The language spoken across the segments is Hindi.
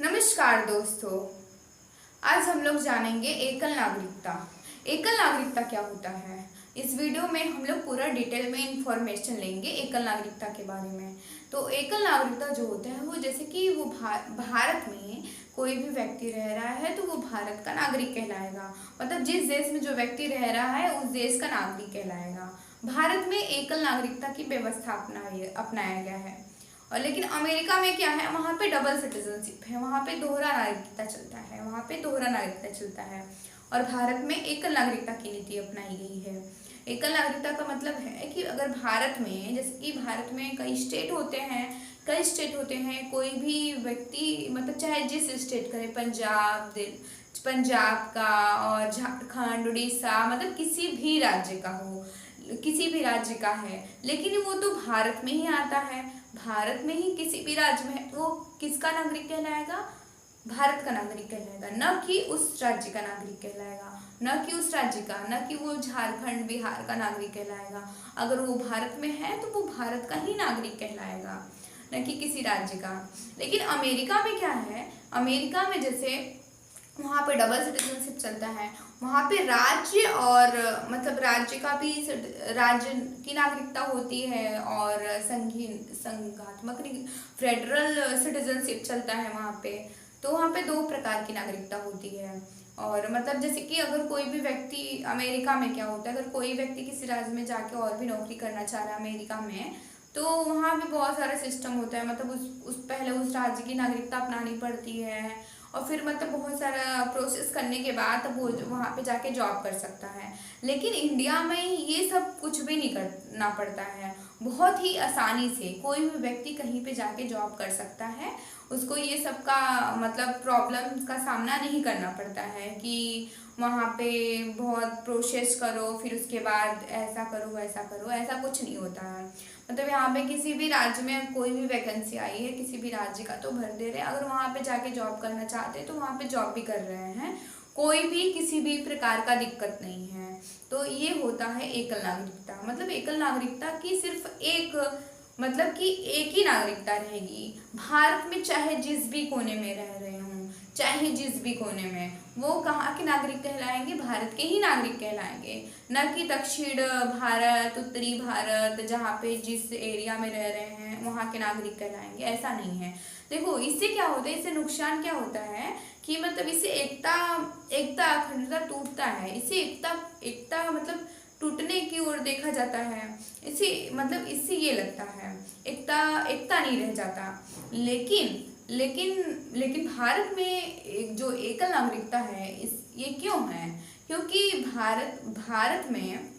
नमस्कार दोस्तों। आज हम लोग जानेंगे एकल नागरिकता। एकल नागरिकता क्या होता है। इस वीडियो में हम लोग पूरा डिटेल में इंफॉर्मेशन लेंगे एकल नागरिकता के बारे में। तो एकल नागरिकता जो होता है वो जैसे कि वो भारत में कोई भी व्यक्ति रह रहा है तो वो भारत का नागरिक कहलाएगा। मतलब जिस देश में जो व्यक्ति रह रहा है उस देश का नागरिक कहलाएगा। भारत में एकल नागरिकता की व्यवस्था अपनाया गया है। और लेकिन अमेरिका में क्या है, वहाँ पे डबल सिटीजनशिप है, वहाँ पे दोहरा नागरिकता चलता है, वहाँ पे दोहरा नागरिकता चलता है। और भारत में एकल नागरिकता की नीति अपनाई गई है। एकल नागरिकता का मतलब है कि अगर भारत में, जैसे कि भारत में कई स्टेट होते हैं, कोई भी व्यक्ति मतलब चाहे जिस स्टेट करे, पंजाब का और झारखंड, उड़ीसा, मतलब किसी भी राज्य का है, लेकिन वो तो भारत में ही आता है। भारत में ही किसी भी राज्य में है तो वो किसका नागरिक कहलाएगा? भारत का नागरिक कहलाएगा, न कि उस राज्य का नागरिक कहलाएगा, न कि वो झारखंड बिहार का नागरिक कहलाएगा। अगर वो भारत में है तो वो भारत का ही नागरिक कहलाएगा, न कि किसी राज्य का। लेकिन अमेरिका में क्या है, अमेरिका में जैसे वहाँ पे डबल सिटीजनशिप चलता है। वहाँ पे राज्य और मतलब राज्य की नागरिकता होती है और संघात्मक फेडरल सिटीजनशिप चलता है वहाँ पे। तो वहाँ पे दो प्रकार की नागरिकता होती है। और मतलब जैसे कि अगर कोई भी व्यक्ति, अमेरिका में क्या होता है, अगर कोई व्यक्ति किसी राज्य में जाके और भी नौकरी करना चाह रहा है अमेरिका में, तो वहाँ भी बहुत सारा सिस्टम होता है। मतलब पहले उस राज्य की नागरिकता अपनानी पड़ती है और फिर मतलब बहुत सारा प्रोसेस करने के बाद तब वो वहाँ पे जाके जॉब कर सकता है। लेकिन इंडिया में ये सब कुछ भी नहीं करना पड़ता है। बहुत ही आसानी से कोई भी व्यक्ति कहीं पे जाके जॉब कर सकता है। उसको ये सब का मतलब प्रॉब्लम का सामना नहीं करना पड़ता है कि वहाँ पे बहुत प्रोसेस करो, फिर उसके बाद ऐसा करो वैसा करो, ऐसा कुछ नहीं होता है। मतलब यहाँ पे किसी भी राज्य में कोई भी वैकेंसी आई है किसी भी राज्य का तो भर दे रहे हैं। अगर वहाँ पे जाके जॉब करना चाहते हैं तो वहाँ पे जॉब भी कर रहे हैं, कोई भी किसी भी प्रकार का दिक्कत नहीं है। तो ये होता है एकल नागरिकता। मतलब एकल नागरिकता की सिर्फ एक मतलब कि एक ही नागरिकता रहेगी भारत में, चाहे जिस भी कोने में रह रहे हों, चाहे जिस भी कोने में, वो कहाँ के नागरिक कहलाएंगे? भारत के ही नागरिक कहलाएंगे, न कि दक्षिण भारत, उत्तरी भारत, जहाँ पे जिस एरिया में रह रहे हैं वहाँ के नागरिक कहलाएंगे, ऐसा नहीं है। देखो इससे क्या होता है, इससे नुकसान क्या होता है कि मतलब इससे एकता अखंडता टूटता है। इससे एकता मतलब टूटने की ओर देखा जाता है। इससे ये लगता है एकता नहीं रह जाता। लेकिन भारत में जो एकल नागरिकता है ये क्यों है? क्योंकि भारत में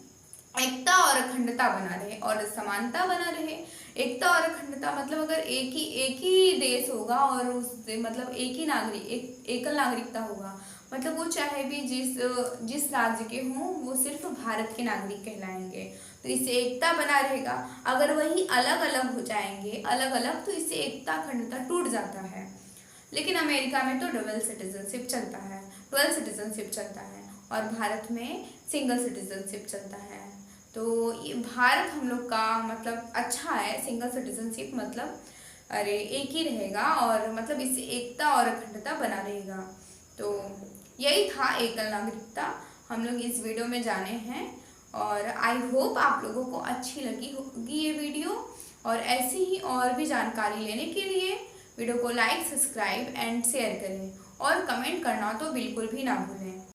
एकता और अखंडता बना रहे और समानता बना रहे। एकता और अखंडता मतलब अगर एक ही देश होगा और उस मतलब एकल नागरिकता होगा, मतलब वो चाहे भी जिस राज्य के हों वो सिर्फ भारत के नागरिक कहलाएंगे, तो इससे एकता बना रहेगा। अगर वही अलग अलग हो जाएंगे तो इससे एकता अखंडता टूट जाता है। लेकिन अमेरिका में तो डबल सिटीजनशिप चलता है और भारत में सिंगल सिटीजनशिप चलता है। तो ये भारत हम लोग का मतलब अच्छा है। सिंगल सिटीजनशिप मतलब अरे एक ही रहेगा और मतलब इससे एकता और अखंडता बना रहेगा। तो यही था एकल नागरिकता, हम लोग इस वीडियो में जाने हैं। और आई होप आप लोगों को अच्छी लगी होगी ये वीडियो। और ऐसी ही और भी जानकारी लेने के लिए वीडियो को लाइक, सब्सक्राइब एंड शेयर करें और कमेंट करना तो बिल्कुल भी ना भूलें।